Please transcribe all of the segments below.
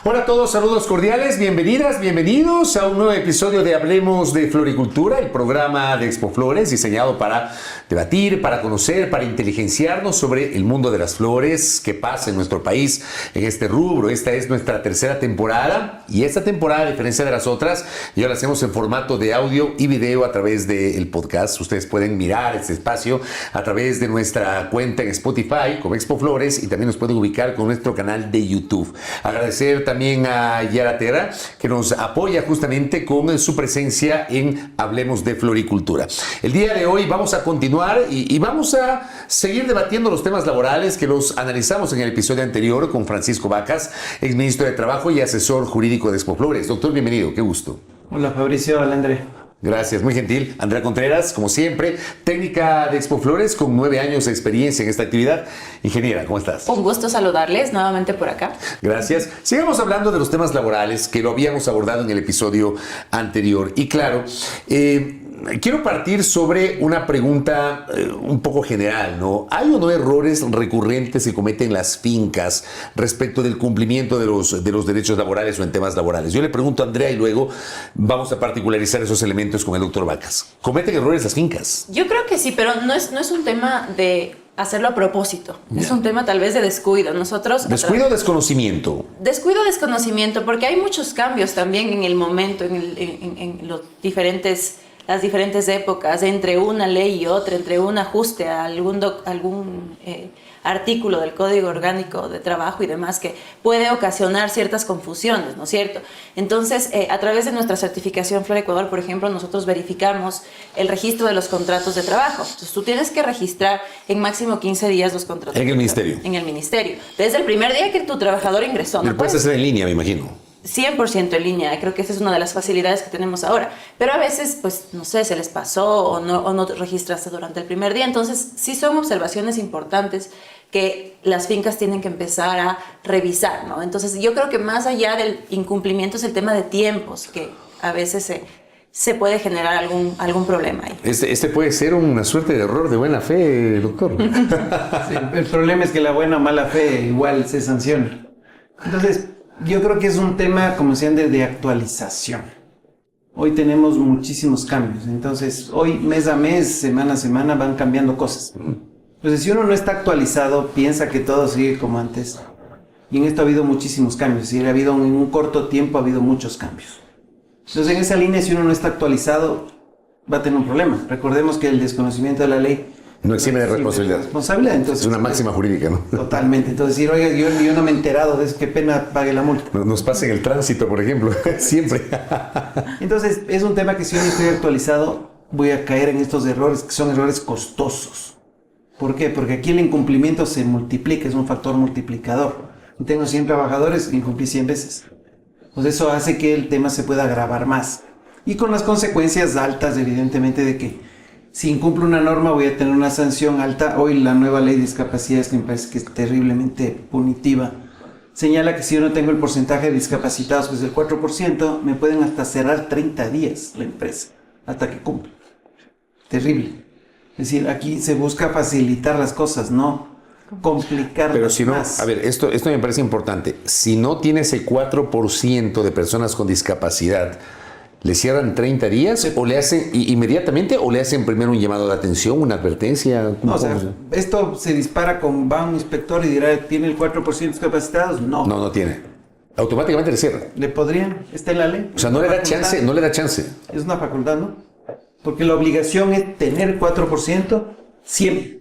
Hola a todos, saludos cordiales, bienvenidas, bienvenidos a un nuevo episodio de Hablemos de Floricultura, el programa de Expo Flores diseñado para debatir, para conocer, para inteligenciarnos sobre el mundo de las flores, qué pasa en nuestro país en este rubro. Esta es nuestra tercera temporada y esta temporada, a diferencia de las otras, ya la hacemos en formato de audio y video a través del podcast. Ustedes pueden mirar este espacio a través de nuestra cuenta en Spotify como Expo Flores y también nos pueden ubicar con nuestro canal de YouTube. Agradecer también a Yara Terra, que nos apoya justamente con su presencia en Hablemos de Floricultura. El día de hoy vamos a continuar y vamos a seguir debatiendo los temas laborales que los analizamos en el episodio anterior con Francisco Vacas, exministro de Trabajo y asesor jurídico de Expo Flores. Doctor, bienvenido, qué gusto. Hola Fabricio, hola André. Gracias, muy gentil. Andrea Contreras, como siempre, técnica de Expo Flores con 9 años de experiencia en esta actividad. Ingeniera, ¿cómo estás? Un gusto saludarles nuevamente por acá. Gracias. Sigamos hablando de los temas laborales que lo habíamos abordado en el episodio anterior. Y claro, quiero partir sobre una pregunta un poco general, ¿no? ¿Hay o no errores recurrentes que cometen las fincas respecto del cumplimiento de los derechos laborales o en temas laborales? Yo le pregunto a Andrea y luego vamos a particularizar esos elementos con el doctor Vacas. ¿Cometen errores las fincas? Yo creo que sí, pero no es un tema de hacerlo a propósito. Es un tema tal vez de descuido. Nosotros... ¿Descuido o desconocimiento? Descuido, desconocimiento, porque hay muchos cambios también en el momento, en los diferentes... las diferentes épocas, entre una ley y otra, entre un ajuste a algún artículo del Código Orgánico de Trabajo y demás, que puede ocasionar ciertas confusiones, ¿no es cierto? Entonces, a través de nuestra certificación Flor Ecuador, por ejemplo, nosotros verificamos el registro de los contratos de trabajo. Entonces, tú tienes que registrar en máximo 15 días los contratos. En el ministerio. En el ministerio. Desde el primer día que tu trabajador ingresó. Lo puedes hacer en línea, me imagino. 100% en línea, creo que esa es una de las facilidades que tenemos ahora, pero a veces, pues, no sé, se les pasó o no registraste durante el primer día, entonces sí son observaciones importantes que las fincas tienen que empezar a revisar, ¿no? Entonces yo creo que más allá del incumplimiento es el tema de tiempos, que a veces se puede generar algún problema ahí. Este puede ser una suerte de error de buena fe, doctor. Sí, el problema es que la buena o mala fe igual se sanciona. Entonces, yo creo que es un tema, como decían, de actualización. Hoy tenemos muchísimos cambios. Entonces, hoy, mes a mes, semana a semana, van cambiando cosas. Entonces, si uno no está actualizado, piensa que todo sigue como antes. Y en esto ha habido muchísimos cambios. Y en un corto tiempo ha habido muchos cambios. Entonces, en esa línea, si uno no está actualizado, va a tener un problema. Recordemos que el desconocimiento de la ley no exime de responsabilidad. Entonces, es una máxima jurídica, ¿no? Totalmente. Entonces decir, oiga, yo no me he enterado de eso, qué pena, pague la multa. Nos pasa en el tránsito, por ejemplo, siempre. Entonces, es un tema que si yo no estoy actualizado, voy a caer en estos errores, que son errores costosos. ¿Por qué? Porque aquí el incumplimiento se multiplica, es un factor multiplicador. Tengo 100 trabajadores, incumplí 100 veces. Pues eso hace que el tema se pueda agravar más. Y con las consecuencias altas, evidentemente, de que si incumplo una norma voy a tener una sanción alta. Hoy la nueva ley de discapacidades, que me parece que es terriblemente punitiva, señala que si yo no tengo el porcentaje de discapacitados, que es del 4%, me pueden hasta cerrar 30 días la empresa, hasta que cumpla. Terrible. Es decir, aquí se busca facilitar las cosas, no complicarlas. Pero si no, más. a ver, esto me parece importante. Si no tiene ese 4% de personas con discapacidad, ¿le cierran 30 días o le hacen inmediatamente o le hacen primero un llamado de atención, una advertencia? No, o sea, esto se dispara va un inspector y dirá, ¿tiene el 4% de discapacitados? No. No tiene. Automáticamente le cierra. ¿Le podrían? ¿Está en la ley? O sea, no le da chance. Es una facultad, ¿no? Porque la obligación es tener 4% siempre.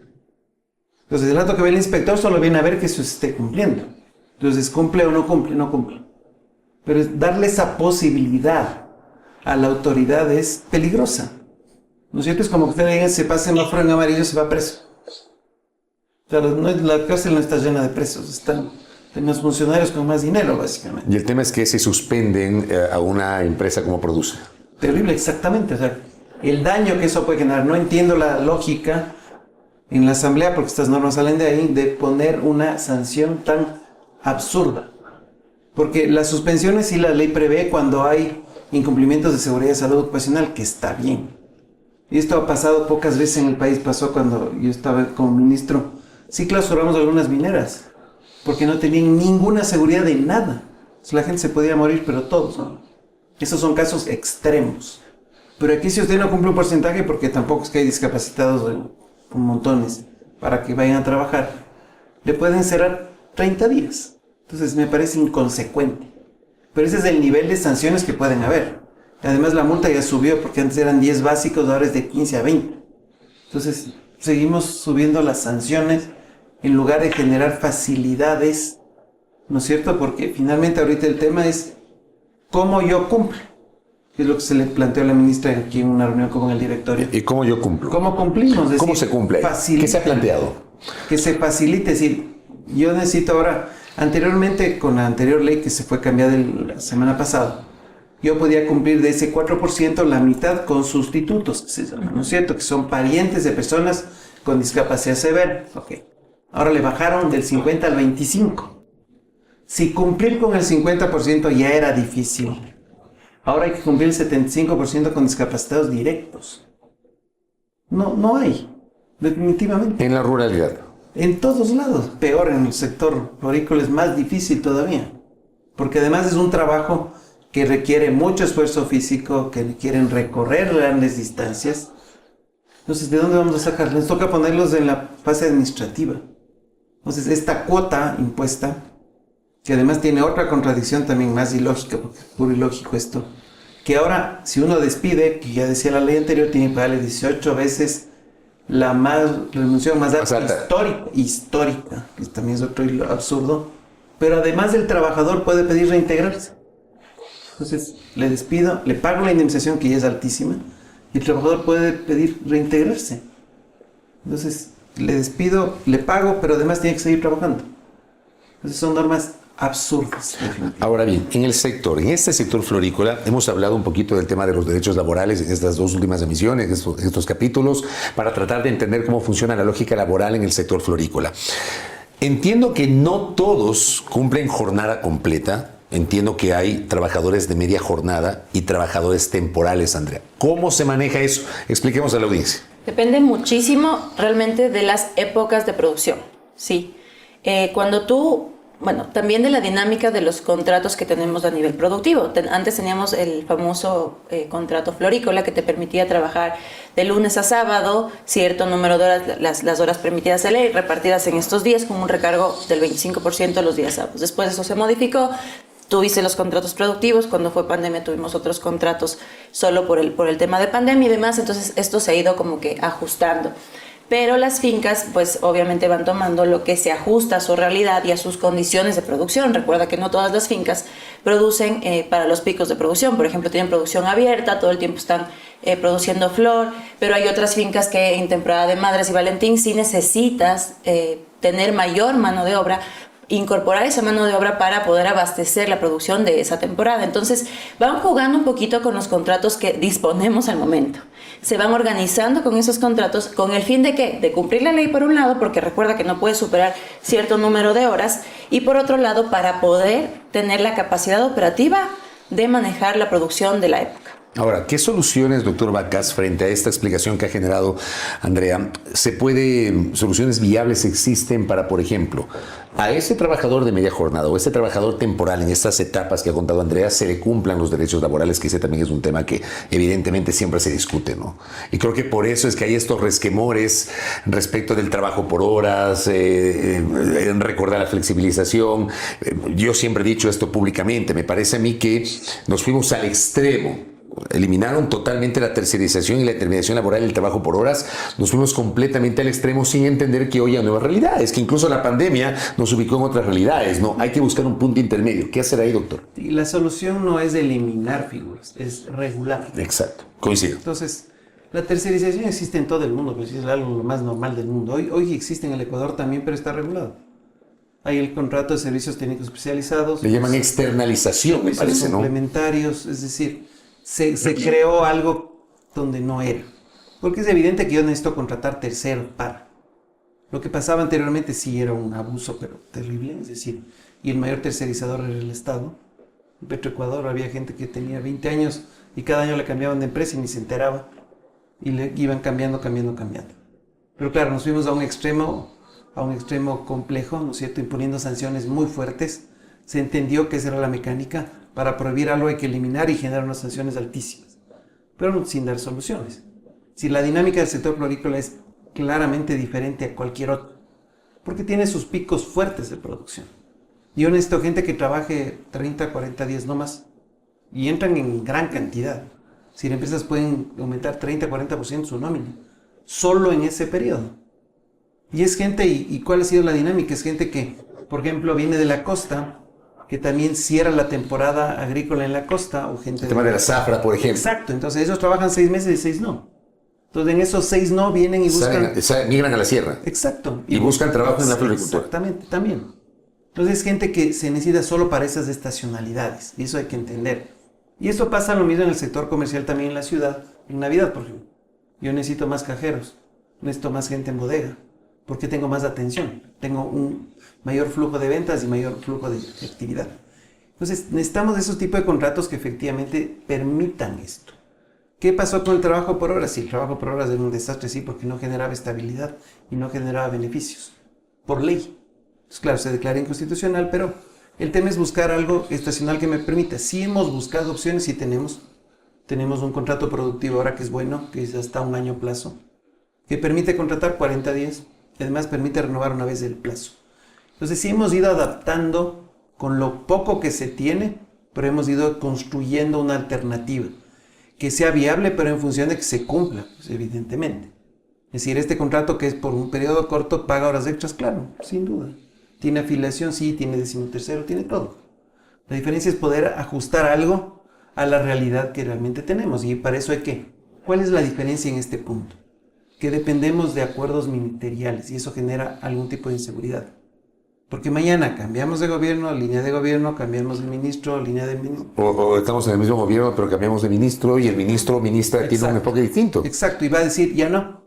Entonces, el rato que ve el inspector solo viene a ver que eso se esté cumpliendo. Entonces, ¿cumple o no cumple? No cumple. Pero darle esa posibilidad a la autoridad es peligrosa. ¿No es cierto? Es como que usted diga, se pasa semáforo en amarillo, se va preso. O sea, la cárcel no está llena de presos, tenemos funcionarios con más dinero, básicamente. Y el tema es que se suspenden a una empresa como Produce. Terrible, exactamente. O sea, el daño que eso puede generar. No entiendo la lógica en la asamblea, porque estas normas salen de ahí, de poner una sanción tan absurda. Porque las suspensiones sí la ley prevé cuando hay incumplimientos de seguridad y salud ocupacional, que está bien. Y esto ha pasado pocas veces en el país. Pasó cuando yo estaba como ministro. Sí clausuramos algunas mineras, porque no tenían ninguna seguridad de nada. Entonces, la gente se podía morir, pero todos, ¿no? Esos son casos extremos. Pero aquí si usted no cumple un porcentaje, porque tampoco es que hay discapacitados con montones para que vayan a trabajar, le pueden cerrar 30 días. Entonces me parece inconsecuente. Pero ese es el nivel de sanciones que pueden haber. Además la multa ya subió, porque antes eran 10 básicos, ahora es de 15 a 20. Entonces seguimos subiendo las sanciones en lugar de generar facilidades, ¿no es cierto? Porque finalmente ahorita el tema es cómo yo cumplo. Es lo que se le planteó a la ministra aquí en una reunión con el directorio. ¿Y cómo yo cumplo? ¿Cómo cumplimos? Es decir, ¿Cómo se cumple? ¿Qué se ha planteado? Que se facilite. Es decir, yo necesito ahora, anteriormente, con la anterior ley que se fue cambiada la semana pasada, yo podía cumplir de ese 4% la mitad con sustitutos, ¿no es cierto? Que son parientes de personas con discapacidad severa. Okay. Ahora le bajaron del 50 al 25. Si cumplir con el 50% ya era difícil, ahora hay que cumplir el 75% con discapacitados directos. No hay, definitivamente. En la ruralidad. En todos lados. Peor en el sector florícola, es más difícil todavía. Porque además es un trabajo que requiere mucho esfuerzo físico, que requieren recorrer grandes distancias. Entonces, ¿de dónde vamos a sacar? Les toca ponerlos en la fase administrativa. Entonces, esta cuota impuesta, que además tiene otra contradicción también más ilógica, porque es puro ilógico esto, que ahora, si uno despide, que ya decía la ley anterior, tiene que pagarle 18 veces la remuneración más alta histórica, que también es otro absurdo, pero además el trabajador puede pedir reintegrarse. Entonces, le despido, le pago la indemnización que ya es altísima, y el trabajador puede pedir reintegrarse. Entonces, le despido, le pago, pero además tiene que seguir trabajando. Entonces, son normas absurdas. Ahora bien, en este sector florícola, hemos hablado un poquito del tema de los derechos laborales en estas dos últimas emisiones, estos capítulos, para tratar de entender cómo funciona la lógica laboral en el sector florícola. Entiendo que no todos cumplen jornada completa. Entiendo que hay trabajadores de media jornada y trabajadores temporales, Andrea. ¿Cómo se maneja eso? Expliquemos a la audiencia. Depende muchísimo realmente de las épocas de producción, ¿sí? Cuando tú, también de la dinámica de los contratos que tenemos a nivel productivo. Antes teníamos el famoso contrato florícola que te permitía trabajar de lunes a sábado, cierto número de horas, las horas permitidas de ley, repartidas en estos días con un recargo del 25% los días sábados. Después eso se modificó. Tuviste los contratos productivos, cuando fue pandemia tuvimos otros contratos solo por el tema de pandemia y demás, entonces esto se ha ido como que ajustando. Pero las fincas, pues obviamente van tomando lo que se ajusta a su realidad y a sus condiciones de producción. Recuerda que no todas las fincas producen para los picos de producción. Por ejemplo, tienen producción abierta, todo el tiempo están produciendo flor, pero hay otras fincas que en temporada de Madres y Valentín sí necesitas tener mayor mano de obra, incorporar esa mano de obra para poder abastecer la producción de esa temporada. Entonces van jugando un poquito con los contratos que disponemos al momento. Se van organizando con esos contratos con el fin de ¿qué? De cumplir la ley por un lado, porque recuerda que no puedes superar cierto número de horas, y por otro lado para poder tener la capacidad operativa de manejar la producción de la época. Ahora, ¿qué soluciones, doctor Vacas, frente a esta explicación que ha generado Andrea, soluciones viables existen para, por ejemplo, a ese trabajador de media jornada o ese trabajador temporal en estas etapas que ha contado Andrea se le cumplan los derechos laborales, que ese también es un tema que evidentemente siempre se discute, ¿no? Y creo que por eso es que hay estos resquemores respecto del trabajo por horas, recordar la flexibilización. Yo siempre he dicho esto públicamente, me parece a mí que nos fuimos al extremo. Eliminaron totalmente la tercerización y la determinación laboral del trabajo por horas. Nos fuimos completamente al extremo sin entender que hoy hay nuevas realidades, que incluso la pandemia nos ubicó en otras realidades, ¿no? Hay que buscar un punto intermedio. ¿Qué hacer ahí, doctor? Y la solución no es eliminar figuras, es regular. Exacto, coincido. Entonces, la tercerización existe en todo el mundo, pues es algo lo más normal del mundo. Hoy existe en el Ecuador también, pero está regulado. Hay el contrato de servicios técnicos especializados. Le llaman externalización, me parece, ¿no? Complementarios, es decir, se creó algo donde no era. Porque es evidente que yo necesito contratar terceros para. Lo que pasaba anteriormente sí era un abuso, pero terrible, es decir, y el mayor tercerizador era el Estado. En Petroecuador había gente que tenía 20 años y cada año le cambiaban de empresa y ni se enteraba. Y le iban cambiando. Pero claro, nos fuimos a un extremo complejo, ¿no es cierto?, imponiendo sanciones muy fuertes se entendió que esa era la mecánica. Para prohibir algo hay que eliminar y generar unas sanciones altísimas, pero sin dar soluciones. Si la dinámica del sector florícola es claramente diferente a cualquier otro, porque tiene sus picos fuertes de producción. Yo necesito gente que trabaje 30, 40 días no más, y entran en gran cantidad. Si las empresas pueden aumentar 30, 40% su nómina, solo en ese periodo. Y es gente, ¿y cuál ha sido la dinámica? Es gente que, por ejemplo, viene de la costa, que también cierra la temporada agrícola en la costa, o gente... El tema de la zafra, por ejemplo. Exacto, entonces ellos trabajan 6 meses y 6 no. Entonces en esos 6 no vienen y buscan... Migran a la sierra. Exacto. Y buscan trabajo en la floricultura. Exactamente, también. Entonces es gente que se necesita solo para esas estacionalidades, y eso hay que entender. Y esto pasa lo mismo en el sector comercial también en la ciudad, en Navidad, por ejemplo. Yo necesito más cajeros, necesito más gente en bodega, porque tengo más atención, tengo un mayor flujo de ventas y mayor flujo de actividad. Entonces necesitamos esos tipos de contratos que efectivamente permitan esto. ¿Qué pasó con el trabajo por horas? Sí, el trabajo por horas era un desastre, sí, porque no generaba estabilidad y no generaba beneficios, por ley. Pues claro, se declara inconstitucional, pero el tema es buscar algo estacional que me permita. Sí hemos buscado opciones y tenemos un contrato productivo ahora que es bueno, que es hasta 1 año plazo, que permite contratar 40 días y además permite renovar una vez el plazo. Entonces sí hemos ido adaptando con lo poco que se tiene, pero hemos ido construyendo una alternativa que sea viable, pero en función de que se cumpla, pues, evidentemente. Es decir, este contrato que es por un periodo corto, paga horas extras, claro, sin duda. Tiene afiliación, sí, tiene 13º, tiene todo. La diferencia es poder ajustar algo a la realidad que realmente tenemos. Y para eso hay que... ¿Cuál es la diferencia en este punto? Que dependemos de acuerdos ministeriales y eso genera algún tipo de inseguridad. Porque mañana cambiamos de gobierno, línea de gobierno, cambiamos de ministro, línea de ministro. O estamos en el mismo gobierno, pero cambiamos de ministro y el ministro o ministra tiene un enfoque distinto. Exacto, y va a decir, ya no.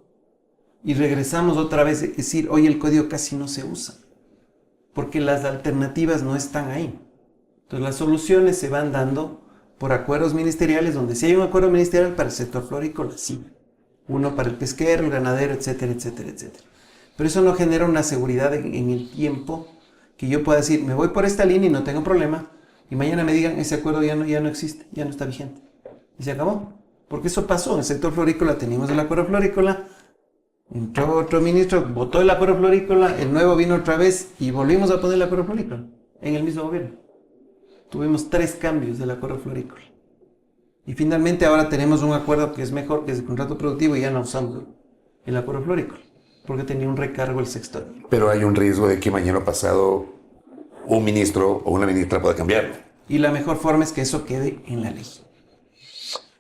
Y regresamos otra vez a decir, hoy el código casi no se usa. Porque las alternativas no están ahí. Entonces las soluciones se van dando por acuerdos ministeriales, donde sí hay un acuerdo ministerial para el sector florícola, sí. Uno para el pesquero, el ganadero, etcétera, etcétera, etcétera. Pero eso no genera una seguridad en el tiempo que yo pueda decir, me voy por esta línea y no tengo problema, y mañana me digan, ese acuerdo ya no existe, ya no está vigente. Y se acabó. Porque eso pasó. En el sector florícola teníamos el acuerdo florícola, entró otro ministro, votó el acuerdo florícola, el nuevo vino otra vez y volvimos a poner el acuerdo florícola en el mismo gobierno. Tuvimos 3 cambios del acuerdo florícola. Y finalmente ahora tenemos un acuerdo que es mejor, que es el contrato productivo, y ya no usamos el acuerdo florícola, porque tenía un recargo el sector. Pero hay un riesgo de que mañana pasado un ministro o una ministra pueda cambiarlo. Y la mejor forma es que eso quede en la ley.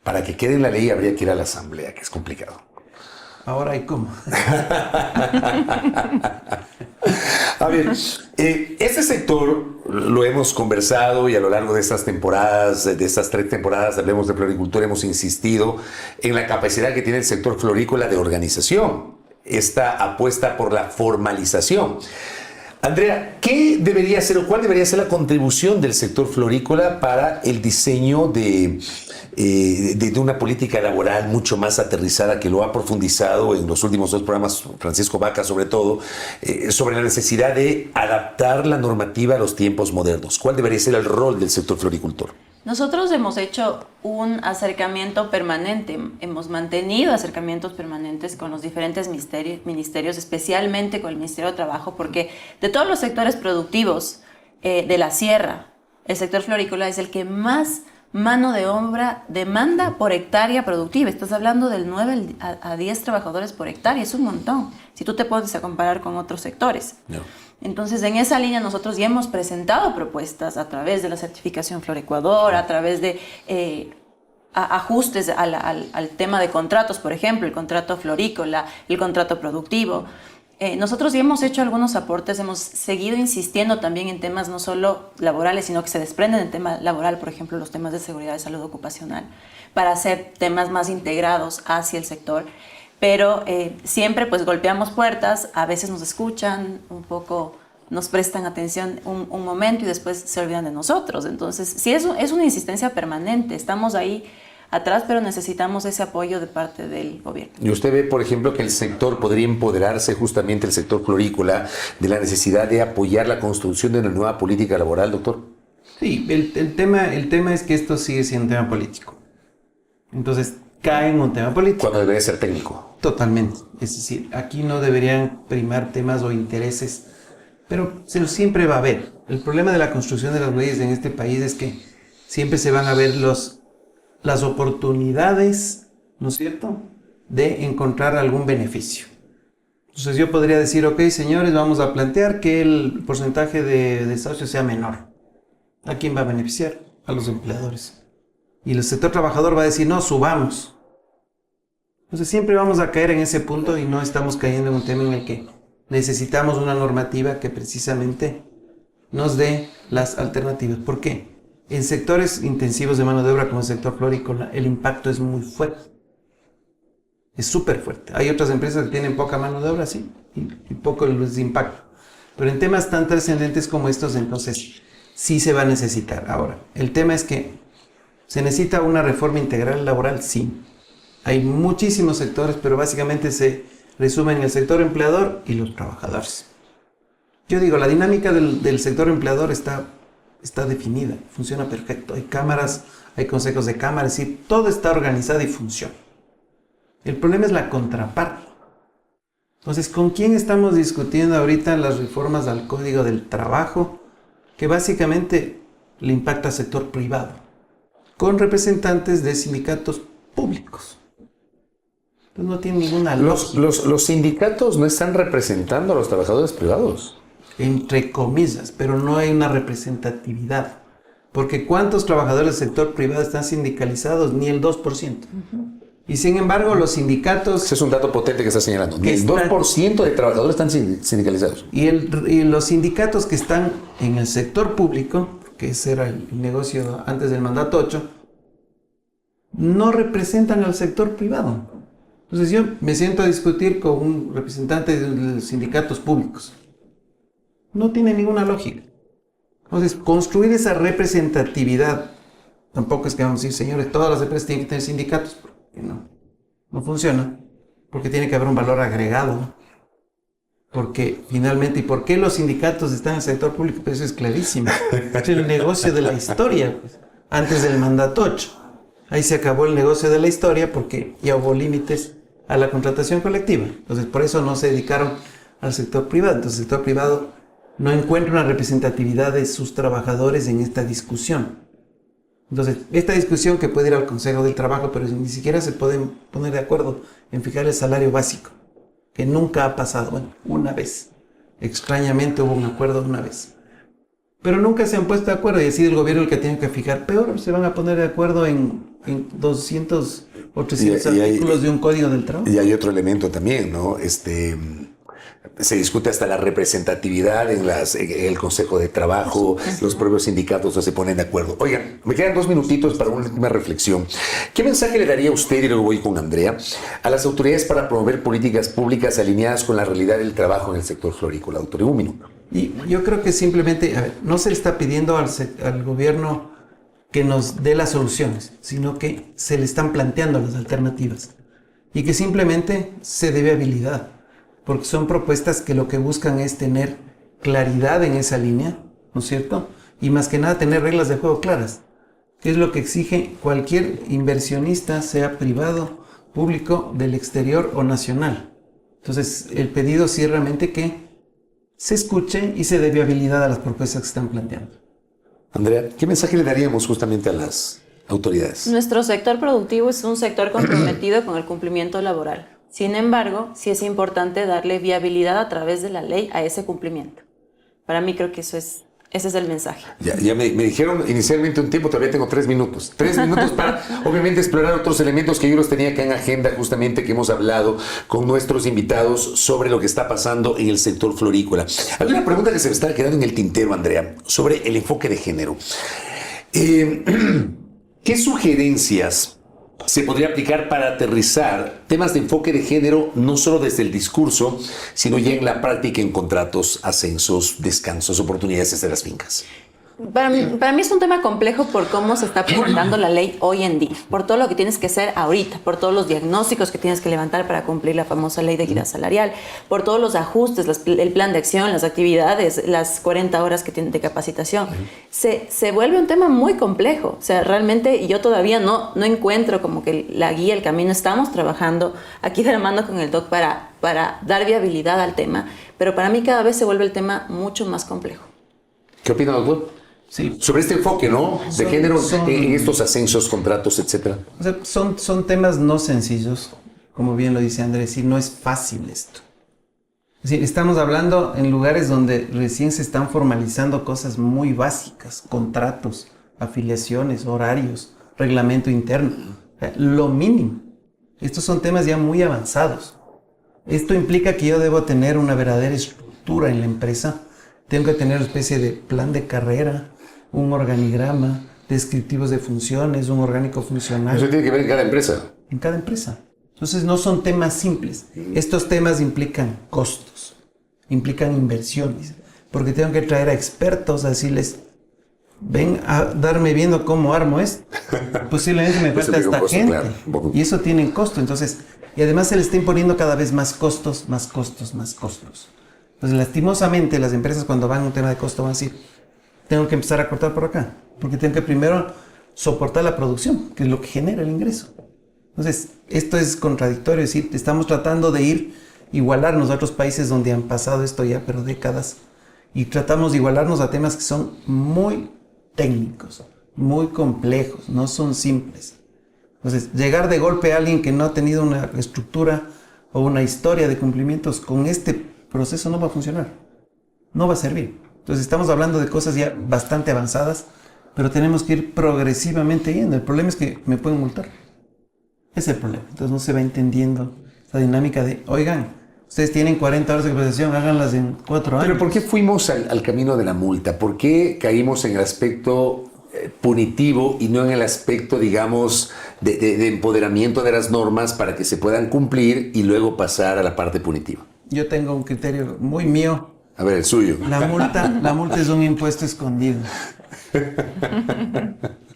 Para que quede en la ley habría que ir a la asamblea, que es complicado. Ahora hay cómo. A ver, este sector lo hemos conversado y a lo largo de estas temporadas, de estas 3 temporadas de Hablemos de Floricultura, hemos insistido en la capacidad que tiene el sector florícola de organización, esta apuesta por la formalización. Andrea, ¿qué debería ser o cuál debería ser la contribución del sector florícola para el diseño de una política laboral mucho más aterrizada, que lo ha profundizado en los últimos 2 programas, Francisco Vaca sobre todo, sobre la necesidad de adaptar la normativa a los tiempos modernos? ¿Cuál debería ser el rol del sector floricultor? Nosotros hemos hecho un acercamiento permanente, hemos mantenido acercamientos permanentes con los diferentes ministerios, especialmente con el Ministerio de Trabajo, porque de todos los sectores productivos de la sierra, el sector florícola es el que más mano de obra demanda por hectárea productiva. Estás hablando del 9 a 10 trabajadores por hectárea, es un montón, si tú te pones a comparar con otros sectores. No. Entonces, en esa línea nosotros ya hemos presentado propuestas a través de la certificación Florecuador, a través de ajustes al tema de contratos, por ejemplo, el contrato florícola, el contrato productivo. Nosotros ya hemos hecho algunos aportes, hemos seguido insistiendo también en temas no solo laborales, sino que se desprenden del tema laboral, por ejemplo, los temas de seguridad y salud ocupacional, para hacer temas más integrados hacia el sector. Pero siempre pues golpeamos puertas, a veces nos escuchan un poco, nos prestan atención un momento y después se olvidan de nosotros. Entonces, sí es una insistencia permanente, estamos ahí atrás, pero necesitamos ese apoyo de parte del gobierno. Y usted ve, por ejemplo, que el sector podría empoderarse, justamente el sector florícola, de la necesidad de apoyar la construcción de una nueva política laboral, doctor. Sí, el tema es que esto sigue siendo un tema político. Entonces, cae en un tema político. Cuando debería ser técnico. Totalmente. Es decir, aquí no deberían primar temas o intereses, pero siempre va a haber. El problema de la construcción de las leyes en este país es que siempre se van a ver las oportunidades, ¿no es cierto?, de encontrar algún beneficio. Entonces yo podría decir, ok, señores, vamos a plantear que el porcentaje de desahucio sea menor. ¿A quién va a beneficiar? A los empleadores. Y el sector trabajador va a decir, no, subamos. Entonces siempre vamos a caer en ese punto y no estamos cayendo en un tema en el que necesitamos una normativa que precisamente nos dé las alternativas. ¿Por qué? En sectores intensivos de mano de obra como el sector florícola, el impacto es muy fuerte. Es súper fuerte. Hay otras empresas que tienen poca mano de obra, sí, y poco el impacto. Pero en temas tan trascendentes como estos, entonces, sí se va a necesitar. Ahora, el tema es que ¿se necesita una reforma integral laboral? Sí. Hay muchísimos sectores, pero básicamente se resume en el sector empleador y los trabajadores. Yo digo, la dinámica del sector empleador está definida, funciona perfecto. Hay cámaras, hay consejos de cámaras, es decir, todo está organizado y funciona. El problema es la contraparte. Entonces, ¿con quién estamos discutiendo ahorita las reformas al Código del Trabajo que básicamente le impacta al sector privado? Con representantes de sindicatos públicos. Entonces no tiene ninguna lógica. Los sindicatos no están representando a los trabajadores privados. Entre comillas, pero no hay una representatividad. Porque ¿cuántos trabajadores del sector privado están sindicalizados? Ni el 2%. Y sin embargo, los sindicatos... Ese es un dato potente que está señalando. Ni el 2% de trabajadores están sindicalizados. Y los sindicatos que están en el sector público, que ese era el negocio antes del mandato 8, no representan al sector privado. Entonces yo me siento a discutir con un representante de los sindicatos públicos. No tiene ninguna lógica. Entonces, construir esa representatividad, tampoco es que vamos a decir, señores, todas las empresas tienen que tener sindicatos, porque no funciona, porque tiene que haber un valor agregado. Porque finalmente, ¿y por qué los sindicatos están en el sector público? Pues eso es clarísimo. Es el negocio de la historia, pues, antes del mandato 8. Ahí se acabó el negocio de la historia porque ya hubo límites a la contratación colectiva. Entonces, por eso no se dedicaron al sector privado. Entonces, el sector privado no encuentra una representatividad de sus trabajadores en esta discusión. Entonces, esta discusión que puede ir al Consejo del Trabajo, pero ni siquiera se pueden poner de acuerdo en fijar el salario básico, que nunca ha pasado. Bueno, una vez. Extrañamente hubo un acuerdo una vez. Pero nunca se han puesto de acuerdo y ha sido el gobierno el que tiene que fijar. Peor, se van a poner de acuerdo en 200 o 300 artículos de un código del trabajo. Y hay otro elemento también, ¿no? Se discute hasta la representatividad en el Consejo de Trabajo, los propios sindicatos no se ponen de acuerdo. Oigan, me quedan 2 minutitos para una última reflexión. ¿Qué mensaje le daría usted, y luego voy con Andrea, a las autoridades para promover políticas públicas alineadas con la realidad del trabajo en el sector florícola? Doctor, en un minuto. Y yo creo que simplemente, no se le está pidiendo al gobierno que nos dé las soluciones, sino que se le están planteando las alternativas y que simplemente se dé viabilidad, porque son propuestas que lo que buscan es tener claridad en esa línea, ¿no es cierto? Y más que nada tener reglas de juego claras, que es lo que exige cualquier inversionista, sea privado, público, del exterior o nacional. Entonces, el pedido sí es realmente que se escuche y se dé viabilidad a las propuestas que están planteando. Andrea, ¿qué mensaje le daríamos justamente a las autoridades? Nuestro sector productivo es un sector comprometido con el cumplimiento laboral. Sin embargo, sí es importante darle viabilidad a través de la ley a ese cumplimiento. Para mí creo que ese es el mensaje. Ya me dijeron inicialmente un tiempo, todavía tengo 3 minutos. 3 minutos para, obviamente, explorar otros elementos que yo los tenía acá en agenda, justamente que hemos hablado con nuestros invitados sobre lo que está pasando en el sector florícola. Hay una pregunta que se me está quedando en el tintero, Andrea, sobre el enfoque de género. ¿Qué sugerencias se podría aplicar para aterrizar temas de enfoque de género, no solo desde el discurso, sino ya en la práctica, en contratos, ascensos, descansos, oportunidades desde las fincas? Para mí es un tema complejo por cómo se está presentando la ley hoy en día, por todo lo que tienes que hacer ahorita, por todos los diagnósticos que tienes que levantar para cumplir la famosa ley de equidad salarial, por todos los ajustes, el plan de acción, las actividades, las 40 horas que tienen de capacitación. Se vuelve un tema muy complejo. O sea, realmente yo todavía no encuentro como que la guía, el camino. Estamos trabajando aquí de la mano con el DOC para dar viabilidad al tema, pero para mí cada vez se vuelve el tema mucho más complejo. ¿Qué opina, doctor? Sí. Sobre este enfoque, ¿no? De género en estos ascensos, contratos, etcétera. O sea, son temas no sencillos, como bien lo dice Andrés, y no es fácil esto. Es decir, estamos hablando en lugares donde recién se están formalizando cosas muy básicas, contratos, afiliaciones, horarios, reglamento interno, o sea, lo mínimo. Estos son temas ya muy avanzados. Esto implica que yo debo tener una verdadera estructura en la empresa, tengo que tener una especie de plan de carrera, un organigrama, descriptivos de funciones, un orgánico funcional. Eso tiene que ver en cada empresa. En cada empresa. Entonces no son temas simples. Estos temas implican costos, implican inversiones, porque tengo que traer a expertos a decirles, ven a darme viendo cómo armo esto. Posiblemente me falta esta costo, gente. claro. Y eso tiene costo. Entonces, y además se le está imponiendo cada vez más costos, más costos, más costos. Entonces, lastimosamente, las empresas cuando van a un tema de costo van a decir, tengo que empezar a cortar por acá, porque tengo que primero soportar la producción, que es lo que genera el ingreso. Entonces, esto es contradictorio, es decir, estamos tratando de igualarnos a otros países donde han pasado esto ya, pero décadas, y tratamos de igualarnos a temas que son muy técnicos, muy complejos, no son simples. Entonces, llegar de golpe a alguien que no ha tenido una estructura o una historia de cumplimientos con este proceso no va a funcionar, no va a servir. Entonces estamos hablando de cosas ya bastante avanzadas, pero tenemos que ir progresivamente yendo. El problema es que me pueden multar. Ese es el problema. Entonces no se va entendiendo esa dinámica de, oigan, ustedes tienen 40 horas de capacitación, háganlas en 4 años. Pero ¿por qué fuimos al camino de la multa? ¿Por qué caímos en el aspecto punitivo y no en el aspecto, digamos, de empoderamiento de las normas para que se puedan cumplir y luego pasar a la parte punitiva? Yo tengo un criterio muy mío. A ver, el suyo. La multa es un impuesto escondido.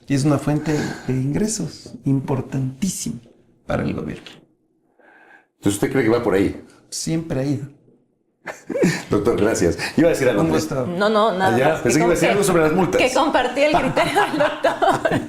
Y es una fuente de ingresos importantísima para el gobierno. Entonces, ¿usted cree que va por ahí? Siempre ha ido. Doctor, gracias. Iba a decir algo. Un gusto. No, nada Ya, más. pensé que iba a decir algo sobre las multas. Que compartí el criterio del doctor.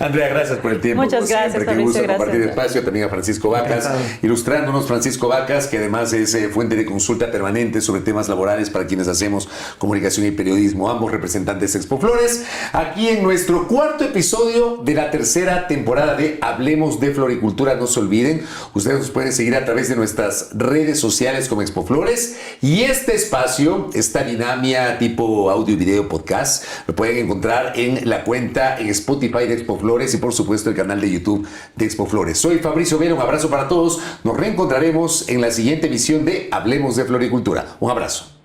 Andrea, gracias por el tiempo. Muchas como gracias, siempre. Qué Fabricio, gusto compartir gracias. espacio. También a Francisco Vacas, Encantado. ilustrándonos. Francisco Vacas, que además es fuente de consulta permanente sobre temas laborales para quienes hacemos comunicación y periodismo. Ambos representantes de Expo Flores. Aquí en nuestro cuarto episodio de la tercera temporada de Hablemos de Floricultura. No se olviden, ustedes nos pueden seguir a través de nuestras redes sociales como Expo Flores. Y este espacio, esta dinámica tipo audio, video, podcast, lo pueden encontrar en la cuenta en Spotify de Expo Flores y por supuesto el canal de YouTube de Expo Flores. Soy Fabricio Vera, un abrazo para todos. Nos reencontraremos en la siguiente emisión de Hablemos de Floricultura. Un abrazo.